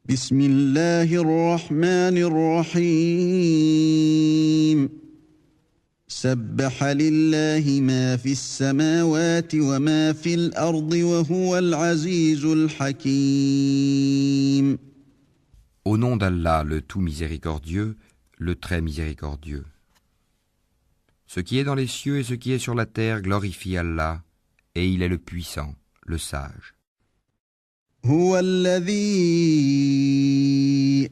بسم الله الرحمن الرحيم سبح لله ما في السماوات وما في الأرض وهو العزيز الحكيم. Au nom d'Allah, le tout miséricordieux, le très miséricordieux. Ce qui est dans les cieux et ce qui est sur la terre glorifie Allah, et il est le puissant, le sage. هو الذي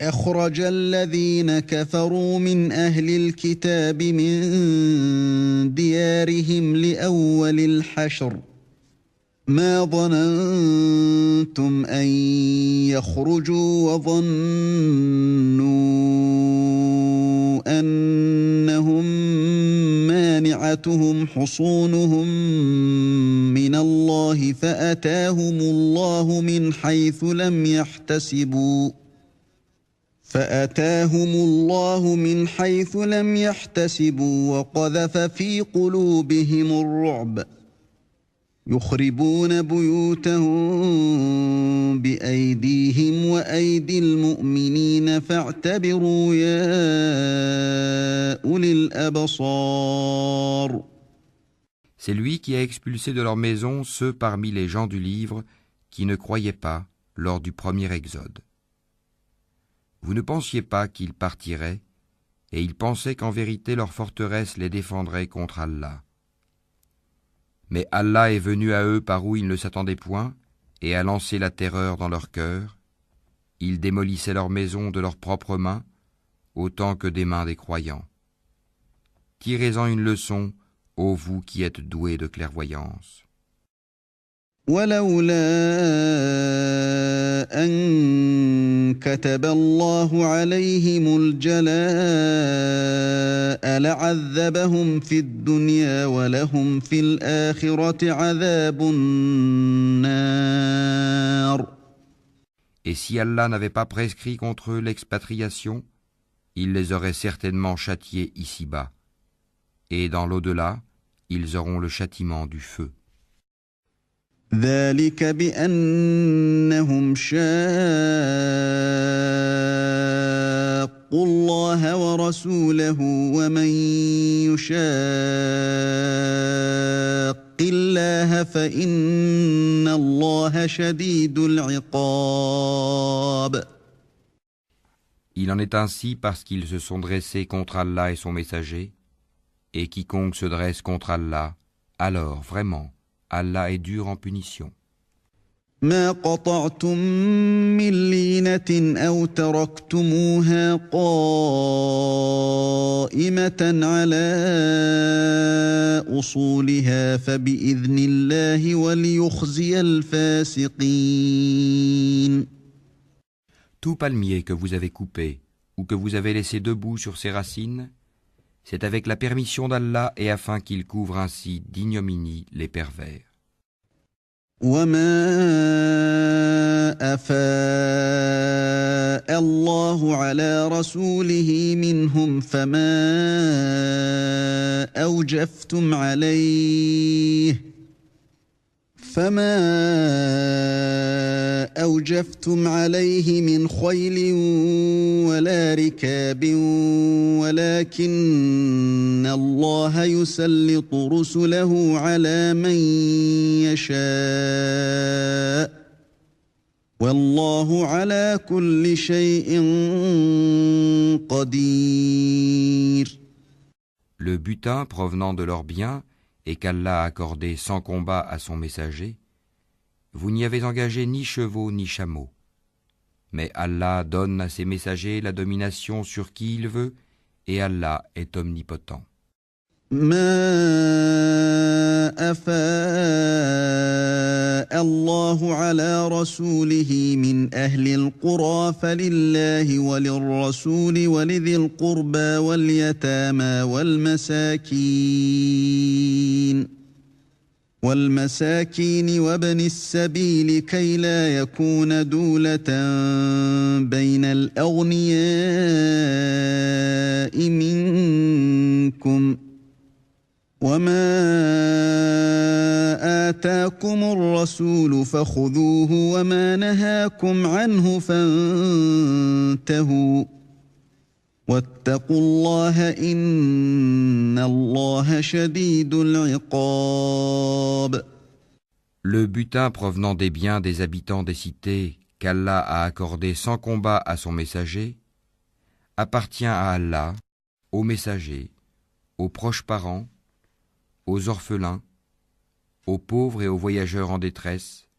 أخرج الذين كفروا من أهل الكتاب من ديارهم لأول الحشر ما ظننتم أن يخرجوا وظنوا أنهم مانعتهم حصونهم من الله فأتاهم الله من حيث لم يحتسبوا وقذف في قلوبهم الرعب يخربون بيوتهم بأيديهم وأيدي المؤمنين فاعتبروا يا أولي الأبصار. C'est lui qui a expulsé de leur maison ceux parmi les gens du livre qui ne croyaient pas lors du premier exode. Vous ne pensiez pas qu'ils partiraient, et ils pensaient qu'en vérité leur forteresse les défendrait contre Allah. Mais Allah est venu à eux par où ils ne s'attendaient point, et a lancé la terreur dans leur cœur. Ils démolissaient leurs maisons de leurs propres mains, autant que des mains des croyants. Tirez-en une leçon, ô vous qui êtes doués de clairvoyance. ولولا أن كتب الله عليهم الجلاء لعذبهم في الدنيا ولهم في الآخرة عذاب النار. Et si Allah n'avait pas prescrit contre eux l'expatriation, il les aurait certainement châtiés ici-bas. Et dans l'au-delà, ils auront le châtiment du feu. ذلك بأنهم شاقوا الله ورسوله ومن يشاق الله فإن الله شديد العقاب. Il en est ainsi parce qu'ils se sont dressés contre Allah et son messager, et quiconque se dresse contre Allah, alors vraiment, Allah est dur en punition. ما قطعتم من لينة أو تركتموها قائمة على أصولها فبإذن الله وليخزي الفاسقين. Tout palmier que vous avez coupé ou que vous avez laissé debout sur ses racines, c'est avec la permission d'Allah et afin qu'il couvre ainsi d'ignominie les pervers. وما أفاء الله على رسوله منهم فما أوجفتم عليه من خيل ولا ركاب ولكن الله يسلط رسله على من يشاء والله على كل شيء قدير. Le butin provenant de leurs biens et qu'Allah a accordé sans combat à son messager, vous n'y avez engagé ni chevaux ni chameaux. Mais Allah donne à ses messagers la domination sur qui il veut, et Allah est omnipotent. ما أفاء الله على رسوله من أهل القرى فلله وللرسول ولذي القربى واليتامى والمساكين وابن السبيل كي لا يكون دولة بين الأغنياء منكم وما آتاكم الرسول فخذوه وما نهاكم عنه فانتهوا واتقوا الله إن الله شديد العقاب. Le butin provenant des biens des habitants des cités qu'Allah a accordé sans combat à son messager appartient à Allah, aux messagers, aux proches parents, aux orphelins, aux pauvres et aux voyageurs en détresse,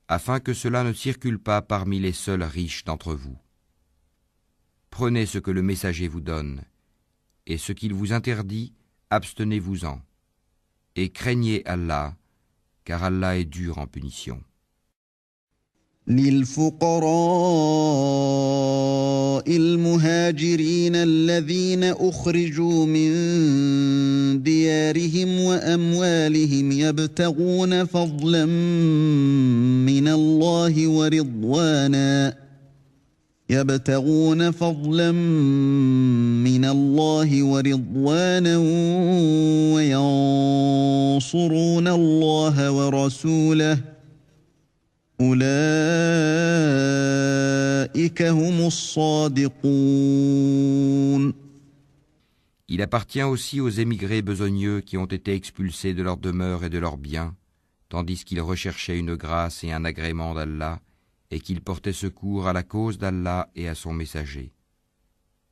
afin que cela ne circule pas parmi les seuls riches d'entre vous. Prenez ce que le messager vous donne, et ce qu'il vous interdit, abstenez-vous-en, et craignez Allah, car Allah est dur en punition. للفقراء المهاجرين الذين أخرجوا من ديارهم وأموالهم يبتغون فضلا من الله ورضوانا وينصرون الله ورسوله أولئك هم الصادقون. Il appartient aussi aux émigrés besogneux qui ont été expulsés de leur demeure et de leurs biens, tandis qu'ils recherchaient une grâce et un agrément d'Allah, et qu'ils portaient secours à la cause d'Allah et à son messager.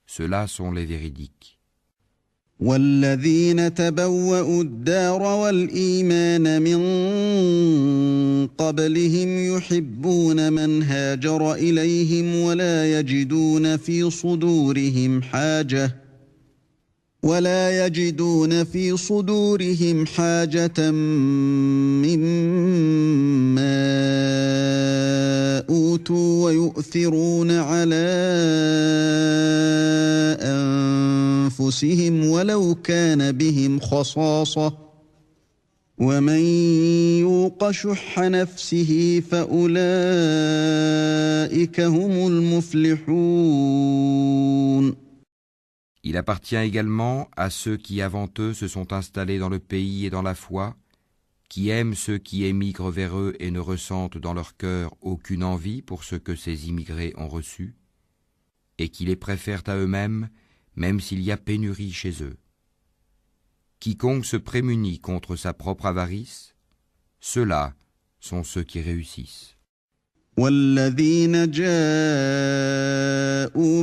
Ceux-là sont les véridiques. والذين تبوأوا الدار والإيمان من قبلهم يحبون من هاجر إليهم ولا يجدون في صدورهم حاجة مما أوتوا ويؤثرون على أنفسهم ولو كان بهم خصاصة ومن يوق شح نفسه فأولئك هم المفلحون. Il appartient également à ceux qui avant eux se sont installés dans le pays et dans la foi, qui aiment ceux qui émigrent vers eux et ne ressentent dans leur cœur aucune envie pour ce que ces immigrés ont reçu, et qui les préfèrent à eux-mêmes, même s'il y a pénurie chez eux. Quiconque se prémunit contre sa propre avarice, ceux-là sont ceux qui réussissent. والذين جاءوا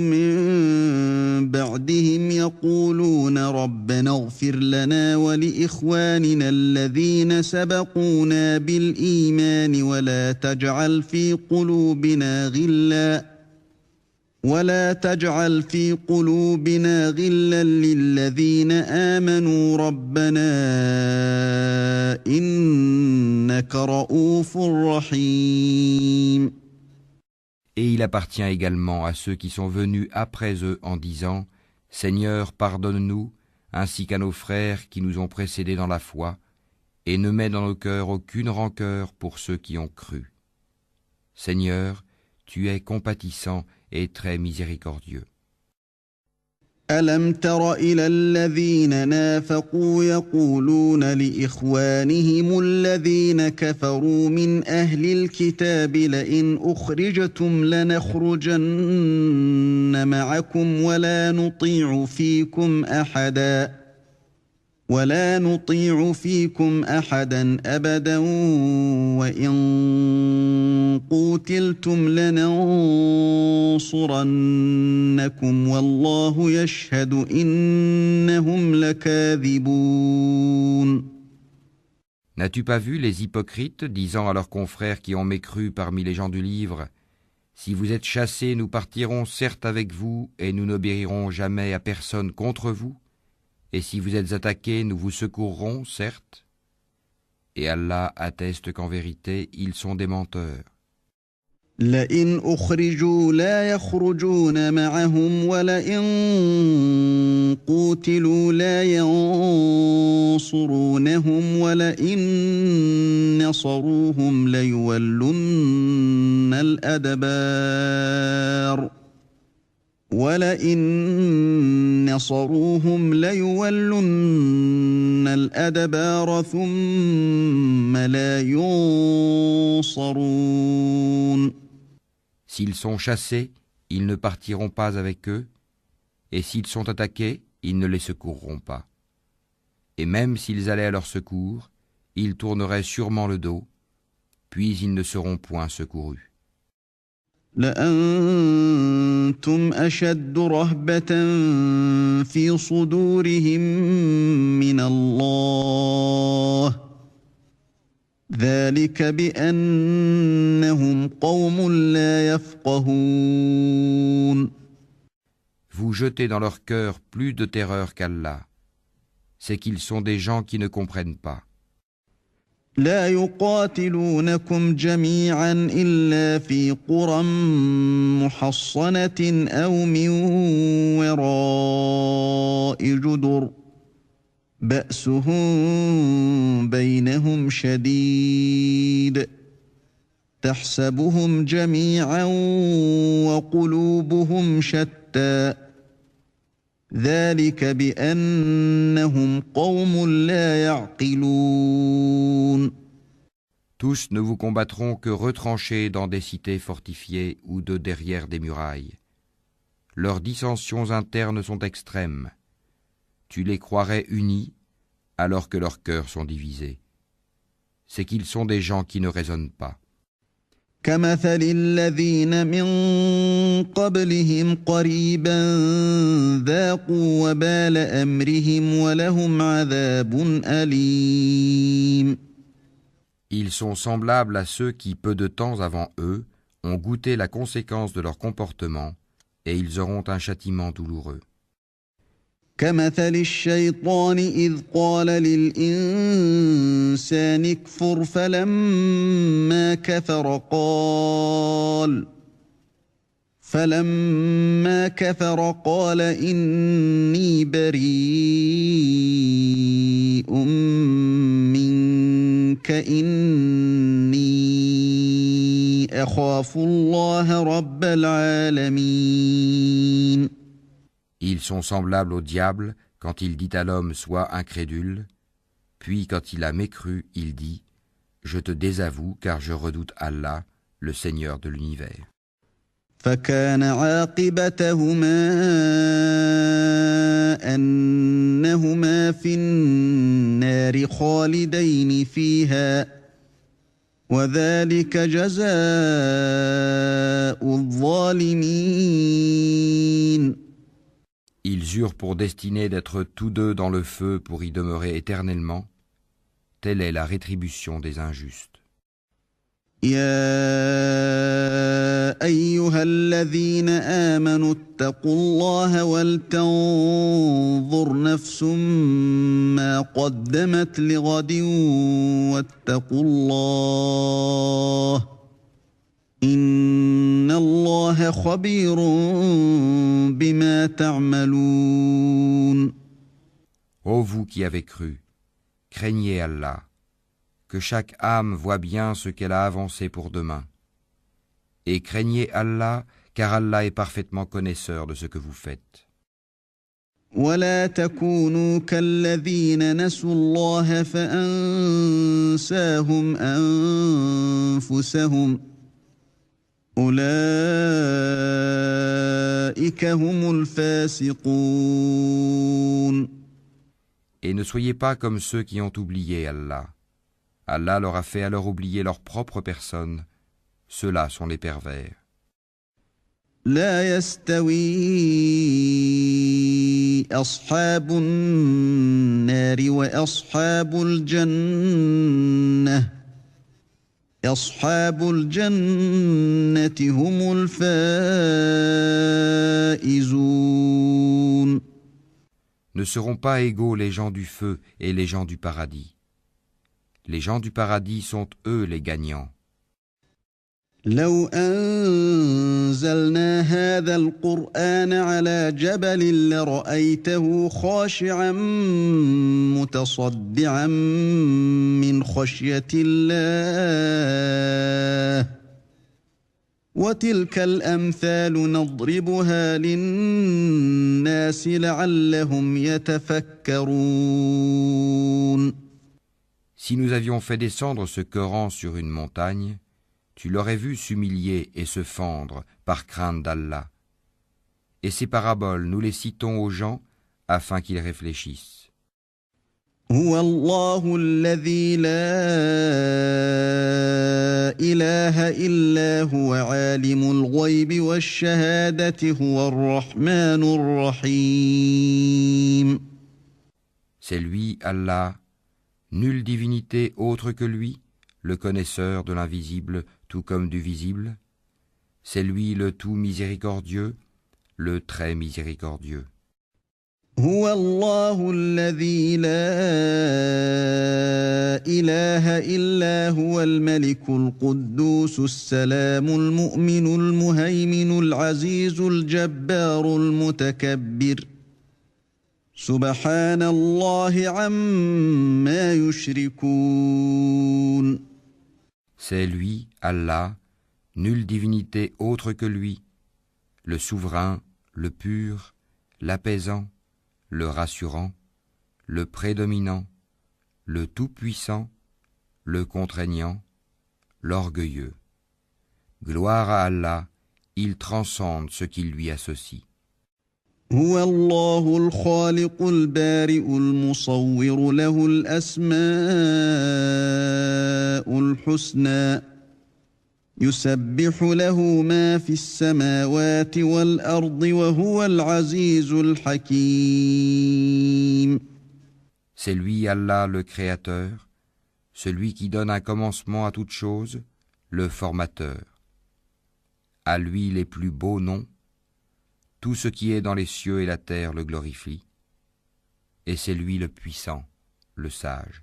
من بعدهم يقولون ربنا اغفر لنا ولإخواننا الذين سبقونا بالإيمان ولا تجعل في قلوبنا غلا للذين آمنوا ربنا إنك رؤوف رحيم. Et il appartient également à ceux qui sont venus après eux en disant « Seigneur, pardonne-nous, ainsi qu'à nos frères qui nous ont précédés dans la foi, et ne mets dans nos cœurs aucune rancœur pour ceux qui ont cru. Seigneur, tu es compatissant et très miséricordieux. » ألم تر إلى الذين نافقوا يقولون لإخوانهم الذين كفروا من أهل الكتاب لئن أخرجتم لنخرجن معكم ولا نطيع فيكم أحدا أبدا وإن قوتلتم لننصرنكم والله يشهد إنهم لكاذبون. N'as-tu pas vu les hypocrites disant à leurs confrères qui ont mécru parmi les gens du livre « Si vous êtes chassés, nous partirons certes avec vous et nous n'obéirons jamais à personne contre vous. Et si vous êtes attaqués, nous vous secourrons, certes. » Et Allah atteste qu'en vérité, ils sont des menteurs. لئن أخرجوا لا يخرجون معهم ولئن قوتلوا لا ينصرونهم ولئن نصروهم ليولن الأدبار وَلَئِن نَّصَرُوهُمْ لَيُوَلُّنَّ الْأَدْبَارَ ثُمَّ لَا يُنصَرُونَ. S'ils sont chassés, ils ne partiront pas avec eux, et s'ils sont attaqués, ils ne les secourront pas. Et même s'ils allaient à leur secours, ils tourneraient sûrement le dos, puis ils ne seront point secourus. لأنتم أشد رهبة في صدورهم من الله ذلك بأنهم قوم لا يفقهون. Vous jetez dans leur cœur plus de terreur qu'Allah. C'est qu'ils sont des gens qui ne comprennent pas. لا يقاتلونكم جميعا إلا في قرى محصنة أو من وراء جدر بأسهم بينهم شديد تحسبهم جميعا وقلوبهم شتى ذلك بأنهم قوم لا يعقلون. Tous ne vous combattront que retranchés dans des cités fortifiées ou de derrière des murailles. Leurs dissensions internes sont extrêmes. Tu les croirais unis alors que leurs cœurs sont divisés. C'est qu'ils sont des gens qui ne raisonnent pas. كمثل الذين من قبلهم قريبا ذاقوا وبال أمرهم ولهم عذاب أليم. Ils sont semblables à ceux qui, peu de temps avant eux, ont goûté la conséquence de leur comportement, et ils auront un châtiment douloureux. كمثل الشيطان إذ قال للإنسان اكفر فلما كفر قال إني بريء منك إني أخاف الله رب العالمين. Ils sont semblables au diable quand il dit à l'homme « Sois incrédule », puis quand il a mécru, il dit « Je te désavoue car je redoute Allah, le Seigneur de l'univers. » فكان عاقبتهما أنهما في النار خالدين فيها وذلك جزاء الظالمين. Ils eurent pour destinée d'être tous deux dans le feu pour y demeurer éternellement. Telle est la rétribution des injustes. يا أيها الذين آمنوا اتقوا الله ولتنظر نفس ما قدمت لغد واتقوا الله إن الله خبير بما تعملون. Ô vous qui avez cru, craignez Allah, que chaque âme voit bien ce qu'elle a avancé pour demain. Et craignez Allah, car Allah est parfaitement connaisseur de ce que vous faites. ولا تكونوا كالذين نسوا الله فأنساهم أنفسهم أولئك هم الفاسقون. Et ne soyez pas comme ceux qui ont oublié Allah. Allah leur a fait alors oublier leur propre personne. Ceux-là sont les pervers. لا يستوي أصحاب النار وأصحاب الجنة أصحاب الجنة هم الفائزون. Ne seront pas égaux les gens du feu et les gens du paradis. Les gens du paradis sont eux les gagnants. لو أنزلنا هذا القرآن على جبل لرأيته خاشعا متصدعا من خشية الله وتلك الأمثال نضربها للناس لعلهم يتفكرون. Si nous avions fait descendre ce Coran sur une montagne, tu l'aurais vu s'humilier et se fendre par crainte d'Allah. Et ces paraboles, nous les citons aux gens afin qu'ils réfléchissent. هو الله الذي لا إله إلا هو عالم الغيب والشهادة هو الرحمن الرحيم. C'est lui, Allah, nulle divinité autre que lui, le connaisseur de l'invisible tout comme du visible. C'est lui le tout miséricordieux, le très miséricordieux. هو الله الذي لا إله إلا هو الملك القدوس السلام المؤمن المهيمن العزيز الجبار المتكبر سبحان الله عما يشركون. C'est lui, Allah, nulle divinité autre que lui, le souverain, le pur, l'apaisant, le rassurant, le prédominant, le tout-puissant, le contraignant, l'orgueilleux. Gloire à Allah, il transcende ce qui lui associe. هو الله الخالق البارئ المصور له الأسماء الحسنى يسبح له ما في السماوات والأرض وهو العزيز الحكيم. C'est lui, Allah, le Créateur, celui qui donne un commencement à toute chose, le Formateur. À lui les plus beaux noms, tout ce qui est dans les cieux et la terre le glorifie, et c'est lui le puissant, le sage.